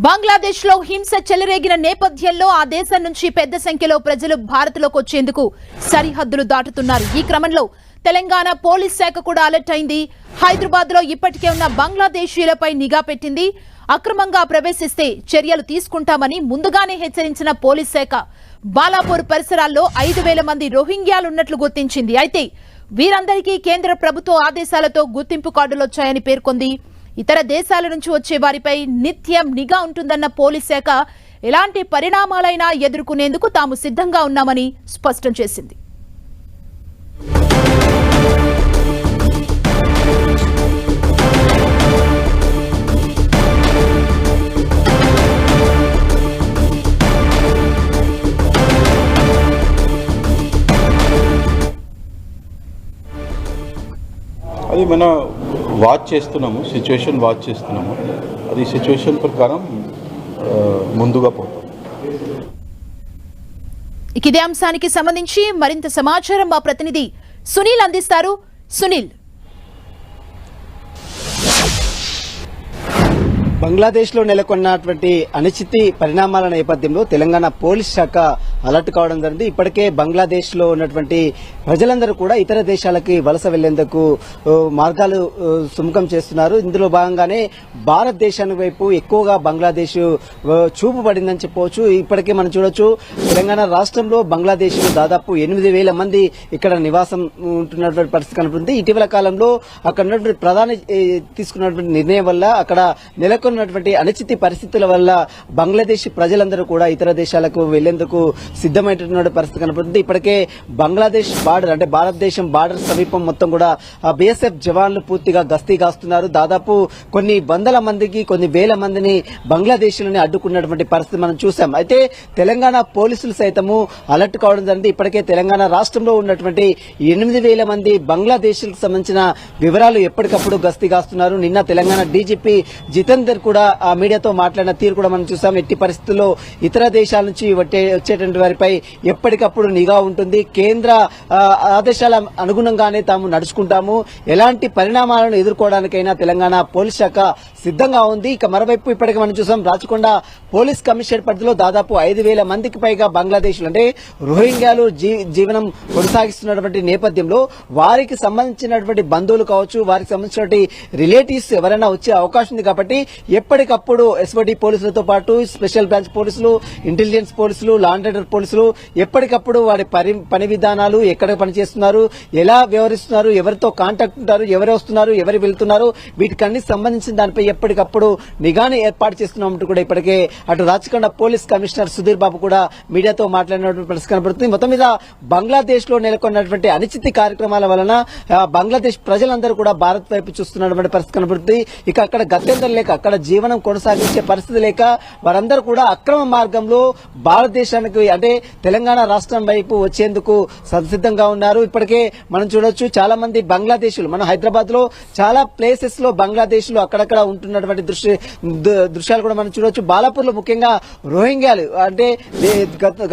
బంగ్లాదేశ్ లో హింస చెలరేగిన నేపథ్యంలో ఆ దేశం నుంచి పెద్ద సంఖ్యలో ప్రజలు భారత్లోకి వచ్చేందుకు సరిహద్దులు దాటుతున్నారు. ఈ క్రమంలో తెలంగాణ పోలీస్ శాఖ కూడా అలర్ట్ అయింది. హైదరాబాద్ లో ఇప్పటికే ఉన్న బంగ్లాదేశీయులపై నిఘా పెట్టింది. అక్రమంగా ప్రవేశిస్తే చర్యలు తీసుకుంటామని ముందుగానే హెచ్చరించిన పోలీస్ శాఖ బాలాపూర్ పరిసరాల్లో 5,000 మంది రోహింగ్యాలున్నట్లు గుర్తించింది. అయితే వీరందరికీ కేంద్ర ప్రభుత్వ ఆదేశాలతో గుర్తింపు కార్డులు వచ్చాయని పేర్కొంది. ఇతర దేశాల నుంచి వచ్చే వారిపై నిత్యం నిఘా ఉంటుందన్న పోలీస్ శాఖ ఎలాంటి పరిణామాలైనా ఎదుర్కొనేందుకు తాము సిద్ధంగా ఉన్నామని స్పష్టం చేసింది. అది మన వాచ్ చేస్తున్నాము, సిచ్యువేషన్ వాచ్ చేస్తున్నాము. అది సిచ్యువేషన్ ప్రకారం ముందుగా పోతాం. ఇదే అంశానికి సంబంధించి మరింత సమాచారం మా ప్రతినిధి సునీల్ అందిస్తారు. సునీల్, బంగ్లాదేశ్లో నెలకొన్నటువంటి అనిశ్చితి పరిణామాల నేపథ్యంలో తెలంగాణ పోలీస్ శాఖ అలర్ట్ కావడం జరిగింది. ఇప్పటికే బంగ్లాదేశ్లో ఉన్నటువంటి ప్రజలందరూ కూడా ఇతర దేశాలకి వలస వెళ్లేందుకు మార్గాలు సుముఖం చేస్తున్నారు. ఇందులో భాగంగానే భారతదేశాని వైపు ఎక్కువగా బంగ్లాదేశ్ చూపు పడిందని చెప్పవచ్చు. ఇప్పటికే మనం చూడొచ్చు, తెలంగాణ రాష్ట్రంలో బంగ్లాదేశ్ దాదాపు 8,000 మంది ఇక్కడ నివాసం ఉంటున్నటువంటి పరిస్థితి కనబడుతుంది. ఇటీవల కాలంలో అక్కడ ఉన్నటువంటి ప్రధాని తీసుకున్నటువంటి నిర్ణయం వల్ల అక్కడ నెలకొన్నటువంటి అనిశ్చితి పరిస్థితుల వల్ల బంగ్లాదేశ్ ప్రజలందరూ కూడా ఇతర దేశాలకు వెళ్లేందుకు సిద్దమైనటువంటి పరిస్థితి కనబడుతుంది. ఇప్పటికే బంగ్లాదేశ్ బార్డర్ అంటే భారతదేశం బార్డర్ సమీపం మొత్తం కూడా బీఎస్ఎఫ్ జవాన్లు పూర్తిగా గస్తీ కాస్తున్నారు. దాదాపు కొన్ని వందల మందికి కొన్ని వేల మందిని బంగ్లాదేశ్ లోని అడ్డుకున్నటువంటి పరిస్థితి మనం చూసాం. అయితే తెలంగాణ పోలీసులు సైతము అలర్ట్ కావడం జరిగింది. ఇప్పటికే తెలంగాణ రాష్ట్రంలో ఉన్నటువంటి 8,000 మంది బంగ్లాదేశ్ కు సంబంధించిన వివరాలు ఎప్పటికప్పుడు గస్తీ కాస్తున్నారు. నిన్న తెలంగాణ డీజీపీ జితేందర్ కూడా ఆ మీడియాతో మాట్లాడిన తీరు కూడా మనం చూసాం. ఎట్టి పరిస్థితుల్లో ఇతర దేశాల నుంచి వచ్చేటువంటి వారిపై ఎప్పటికప్పుడు నిఘా ఉంటుంది. కేంద్ర ఆదేశాల అనుగుణంగానే తాము నడుచుకుంటాము. ఎలాంటి పరిణామాలను ఎదుర్కోవడానికైనా తెలంగాణ పోలీస్ శాఖ సిద్ధంగా ఉంది. ఇక మరోవైపు ఇప్పటికే మనం చూసాం, రాచకొండ పోలీస్ కమిషనర్ పరిధిలో దాదాపు 5,000 మందికి పైగా బంగ్లాదేశ్ అంటే రోహింగ్యాలు జీవనం కొనసాగిస్తున్నటువంటి నేపథ్యంలో వారికి సంబంధించినటువంటి బంధువులు కావచ్చు, వారికి సంబంధించినటువంటి రిలేటివ్స్ ఎవరైనా వచ్చే అవకాశం ఉంది. కాబట్టి ఎప్పటికప్పుడు ఎస్ఓడి పోలీసులతో పాటు స్పెషల్ బ్రాంచ్ పోలీసులు, ఇంటెలిజెన్స్ పోలీసులు, లా అండ్ ఆర్డర్ పోలీసులు ఎప్పటికప్పుడు వారి పని విధానాలు, ఎక్కడ పనిచేస్తున్నారు, ఎలా వ్యవహరిస్తున్నారు, ఎవరితో కాంటాక్ట్ ఉంటారు, ఎవరు వస్తున్నారు, ఎవరు వెళ్తున్నారు, వీటికన్నీ సంబంధించిన దానిపై ఎప్పటికప్పుడు నిఘాను ఏర్పాటు చేస్తున్నామంటూ కూడా ఇప్పటికే అటు రాచకొండ పోలీస్ కమిషనర్ సుధీర్ బాబు కూడా మీడియాతో మాట్లాడినటువంటి పరిస్థితి కనబడుతుంది. మొత్తం మీద బంగ్లాదేశ్ లో నెలకొన్నటువంటి అనిశ్చితి కార్యక్రమాల వలన బంగ్లాదేశ్ ప్రజలందరూ కూడా భారత్ వైపు చూస్తున్నటువంటి పరిస్థితి కనబడుతుంది. ఇక అక్కడ గత్యంతరం లేక, అక్కడ జీవనం కొనసాగించే పరిస్థితి లేక వారందరూ కూడా అక్రమ మార్గంలో భారతదేశానికి అంటే తెలంగాణ రాష్ట్రం వైపు వచ్చేందుకు సంసిద్ధంగా ఉన్నారు. ఇప్పటికే మనం చూడొచ్చు, చాలా మంది బంగ్లాదేశీయులు మన హైదరాబాద్ లో చాలా ప్లేసెస్ లో బంగ్లాదేశ్ లో అక్కడక్కడ ఉంటున్నటువంటి దృశ్యాలు కూడా మనం చూడొచ్చు. బాలాపూర్ లో ముఖ్యంగా రోహింగ్యాలు అంటే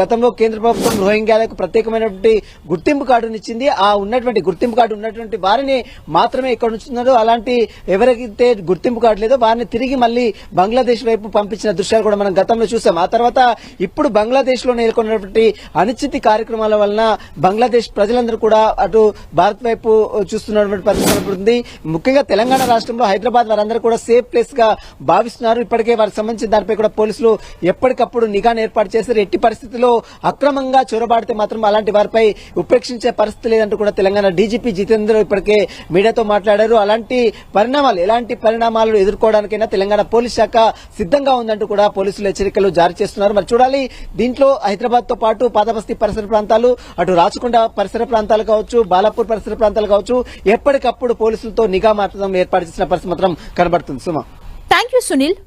గతంలో కేంద్ర ప్రభుత్వం రోహింగ్యాలకు ప్రత్యేకమైనటువంటి గుర్తింపు కార్డును ఇచ్చింది. ఆ ఉన్నటువంటి గుర్తింపు కార్డు ఉన్నటువంటి వారిని మాత్రమే ఇక్కడ ఉంచుతున్నారు. అలాంటి ఎవరైతే గుర్తింపు కార్డు లేదో వారిని తిరిగి మళ్లీ బంగ్లాదేశ్ వైపు పంపించిన దృశ్యాలు కూడా మనం గతంలో చూసాం. ఆ తర్వాత ఇప్పుడు బంగ్లాదేశ్ లో నెలకొన్నటువంటి అనిశ్చితి కార్యక్రమాల వలన బంగ్లాదేశ్ ప్రజలందరూ కూడా అటు భారత్ వైపు చూస్తున్నటువంటి పరిస్థితి కనబడుతుంది. ముఖ్యంగా తెలంగాణ రాష్ట్రంలో హైదరాబాద్ వారందరూ కూడా సేఫ్ ప్లేస్ గా భావిస్తున్నారు. ఇప్పటికే వారికి సంబంధించిన దానిపై కూడా పోలీసులు ఎప్పటికప్పుడు నిఘాను ఏర్పాటు చేశారు. ఎట్టి పరిస్థితుల్లో అక్రమంగా చొరబాడితే మాత్రం అలాంటి వారిపై ఉపేక్షించే పరిస్థితి లేదంటూ కూడా తెలంగాణ డీజీపీ జితేందర్ ఇప్పటికే మీడియాతో మాట్లాడారు. అలాంటి పరిణామాలు ఎలాంటి పరిణామాలను ఎదుర్కోవడానికైనా తెలంగాణ పోలీస్ శాఖ సిద్ధంగా ఉందంటూ కూడా పోలీసులు హెచ్చరికలు జారీ చేస్తున్నారు. మరి చూడాలి, దీంట్లో హైదరాబాద్ తో పాటు పాతబస్తీ పరిసర ప్రాంతాలు, అటు రాచకొండ పరిసర ప్రాంతాలు కావచ్చు, బాలాపూర్ పరిసర ప్రాంతాలు కావచ్చు, ఎప్పటికప్పుడు పోలీసులతో నిఘా మాత్రం ఏర్పాటు చేసిన పరిస్థితి మాత్రం కనబడుతుంది. సుమా, థ్యాంక్ యూ సునీల్.